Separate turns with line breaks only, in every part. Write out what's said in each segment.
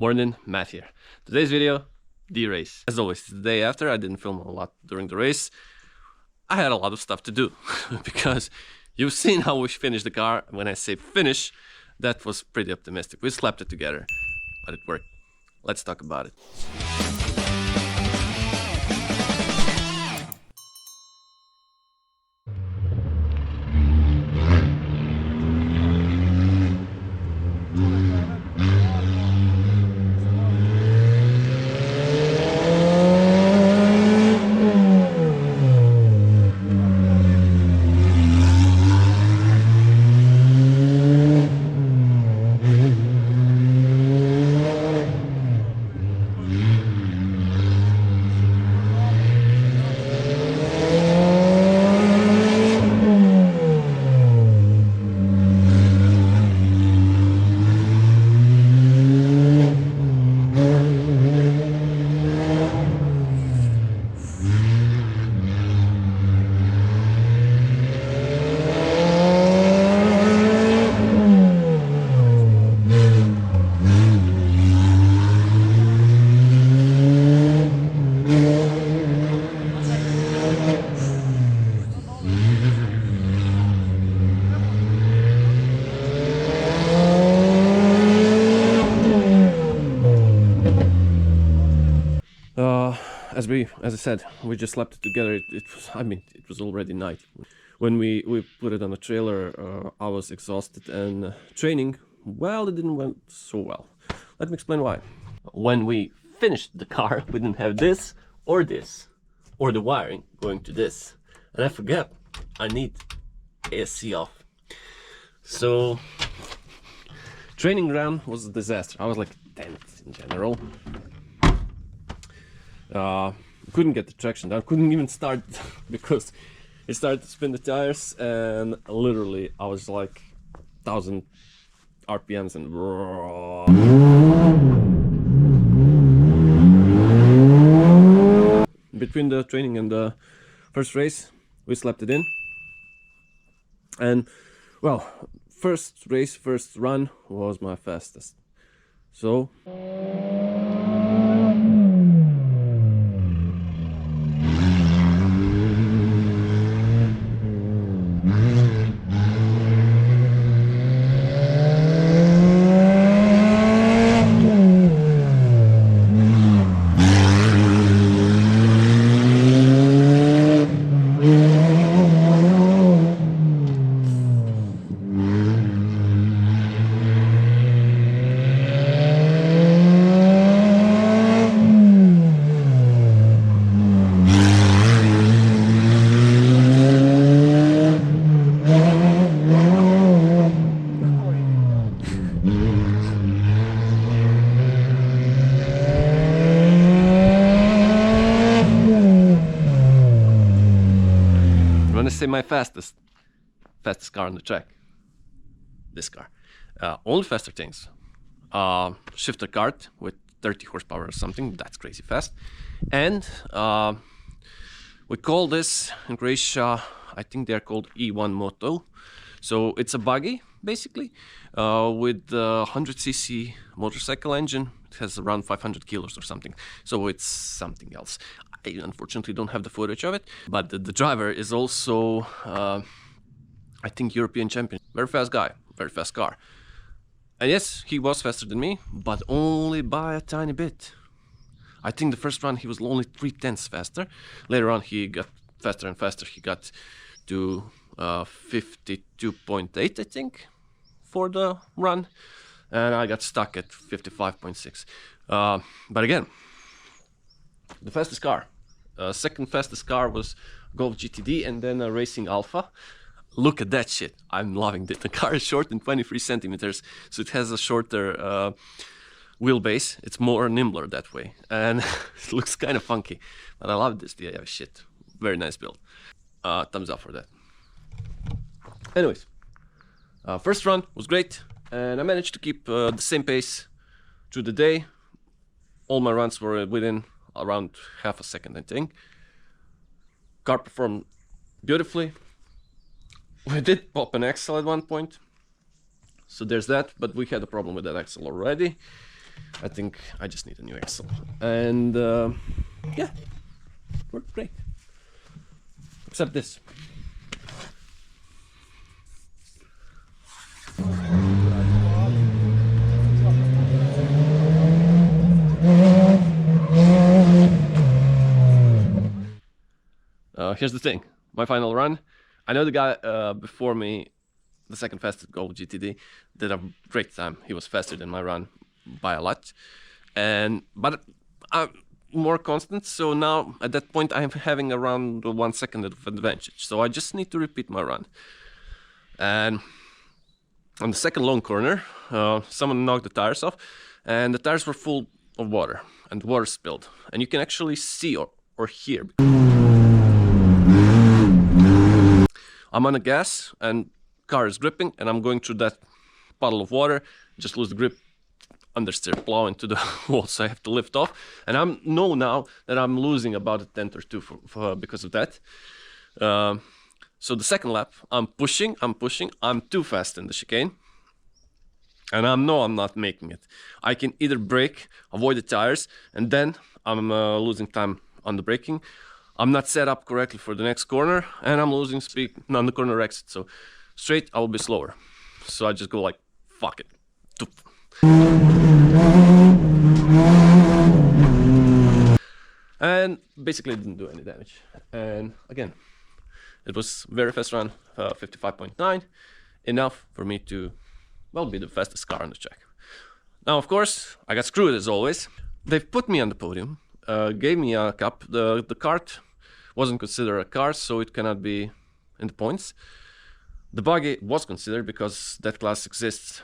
Morning, Matt here. Today's video, the race. As always, it's the day after. I didn't film a lot during the race. I had a lot of stuff to do because you've seen how we finished the car. When I say finish, that was pretty optimistic. We slapped it together, but it worked. Let's talk about it. As I said, we just slapped it together. It was already night. When we put it on the trailer, I was exhausted, and training, well, it didn't went so well. Let me explain why. When we finished the car, we didn't have this, or the wiring going to this. And I forget, I need AC off. So, training ground was a disaster. I was like tense in general. Couldn't get the traction down, couldn't even start because it started to spin the tires, and literally I was like 1000 RPMs and between the training and the first race we slapped it in. And well, first run was my fastest, so say my fastest car on the track, this car. Only faster things. Shifter kart with 30 horsepower or something, that's crazy fast. And we call this in Croatia, I think they're called E1 Moto. So it's a buggy basically with a 100cc motorcycle engine. It has around 500 kilos or something, so it's something else. I unfortunately don't have the footage of it, but the driver is also I think European champion. Very fast guy, very fast car. And yes, he was faster than me, but only by a tiny bit. I think the first run he was only 0.3 faster. Later on he got faster and faster. He got to 52.8 I think for the run, and I got stuck at 55.6. But again, the fastest car. Second fastest car was Golf GTD, and then a Racing Alpha. Look at that shit. I'm loving it. The car is short in 23 centimeters, so it has a shorter wheelbase. It's more nimbler that way, and it looks kind of funky. But I love this DIY shit. Very nice build. Thumbs up for that. Anyways, first run was great, and I managed to keep the same pace through the day. All my runs were within around half a second, I think. Car performed beautifully. We did pop an axle at one point, so there's that, but we had a problem with that axle already. I think I just need a new axle. And yeah, worked great. Except this. Here's the thing, my final run. I know the guy before me, the second fastest Golf GTD, did a great time. He was faster than my run by a lot. But I'm more constant, so now at that point I'm having around 1 second of advantage. So I just need to repeat my run. And on the second long corner, someone knocked the tires off, and the tires were full of water, and the water spilled. And you can actually see or hear. I'm on the gas and car is gripping, and I'm going through that puddle of water, just lose the grip, understeer, plow into the wall, so I have to lift off. And I know now that I'm losing about a tenth or two because of that. So the second lap, I'm pushing, I'm too fast in the chicane. And I know I'm not making it. I can either brake, avoid the tires, and then I'm losing time on the braking. I'm not set up correctly for the next corner, and I'm losing speed on the corner exit. So straight, I will be slower. So I just go like, fuck it. And basically didn't do any damage. And again, it was very fast run, 55.9, enough for me to, well, be the fastest car on the track. Now, of course, I got screwed as always. They've put me on the podium, gave me a cup. The kart wasn't considered a car, so it cannot be in the points. The buggy was considered because that class exists.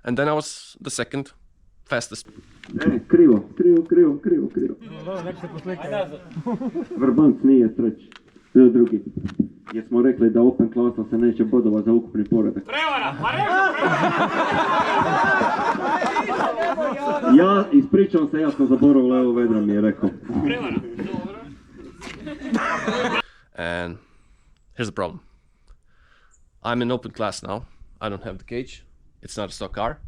And then I was the second fastest.
Krivo. Vrbanc nije treći, drugi. Jer smo rekli da open klasa se neće bodova za ukupni poredak. Prevara! Ja ispričavam se, ja sam zaboravio, Leo Vedra mi je rekao. Prevara!
And here's the problem. I'm in open class now. I don't have the cage. It's not a stock car.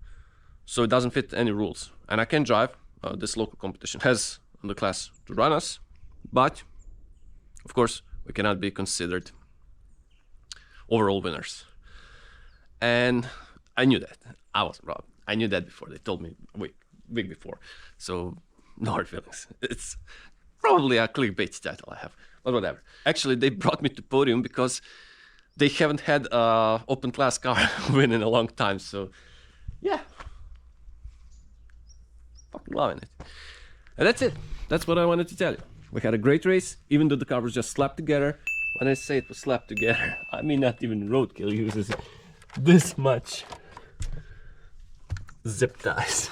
So it doesn't fit any rules. And I can drive. This local competition has the class to run us. But, of course, we cannot be considered overall winners. And I knew that. I wasn't wrong. I knew that before. They told me a week before. So, no hard feelings. It's probably a clickbait title I have. But whatever. Actually, they brought me to podium because they haven't had an open class car win in a long time. So, yeah. Fucking loving it. And that's it. That's what I wanted to tell you. We had a great race, even though the car was just slapped together. When I say it was slapped together, I mean not even roadkill uses this much zip ties.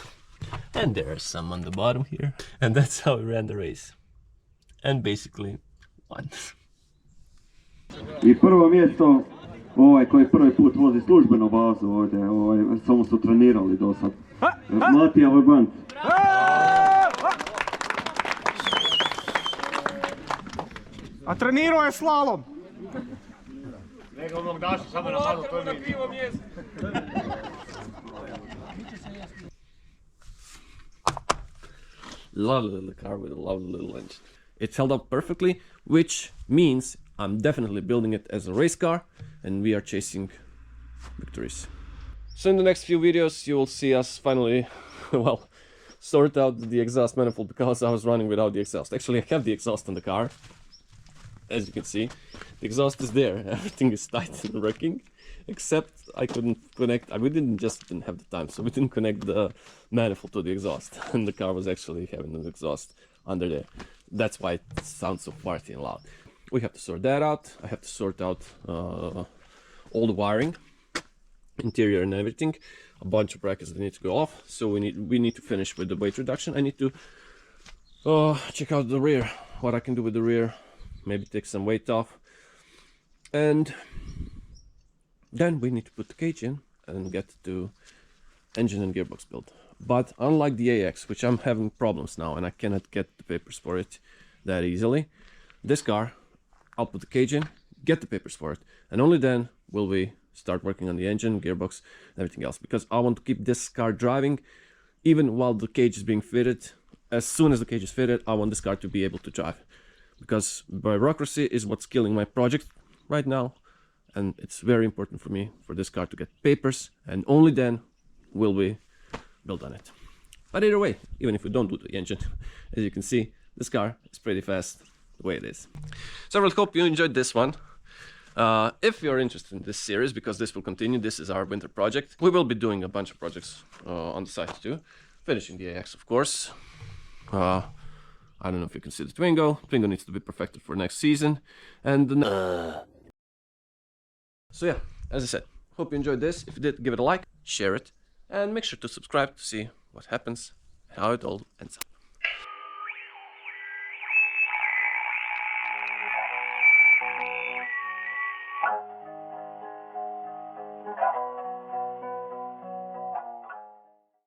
And there are some on the bottom here. And that's how we ran the race. And basically won.
I prvo mjesto, koji prvi put vozi službenu bazu ovdje, samo su trenirali do sad. Matija Vrbanc.
A trenirao je slalom.
Nego onog daša samo na malo, to je krivo mjesto.
Lovely little car with a lovely little engine. It's held up perfectly, which means I'm definitely building it as a race car, and we are chasing victories. So in the next few videos, you will see us finally, well, sort out the exhaust manifold, because I was running without the exhaust. Actually, I have the exhaust on the car. As you can see, the exhaust is there. Everything is tight and working, except I couldn't connect. We didn't have the time, so we didn't connect the manifold to the exhaust, and the car was actually having an exhaust under there. That's why it sounds so farty and loud. We have to sort that out. I have to sort out all the wiring, interior and everything. A bunch of brackets that need to go off. So we need to finish with the weight reduction. I need to check out the rear, what I can do with the rear. Maybe take some weight off, and then we need to put the cage in and get to engine and gearbox build. But unlike the AX, which I'm having problems now and I cannot get the papers for it that easily, this car, I'll put the cage in, get the papers for it, and only then will we start working on the engine, gearbox, and everything else, because I want to keep this car driving even while the cage is being fitted, as soon as the cage is fitted, I want this car to be able to drive. Because bureaucracy is what's killing my project right now. And it's very important for me for this car to get papers, and only then will we build on it. But either way, even if we don't do the engine, as you can see, this car is pretty fast the way it is. So I really hope you enjoyed this one. If you're interested in this series, because this will continue, this is our winter project. We will be doing a bunch of projects on the side too. Finishing the AX, of course. I don't know if you can see the Twingo. Twingo needs to be perfected for next season. And so yeah, as I said, hope you enjoyed this. If you did, give it a like, share it, and make sure to subscribe to see what happens, how it all ends up.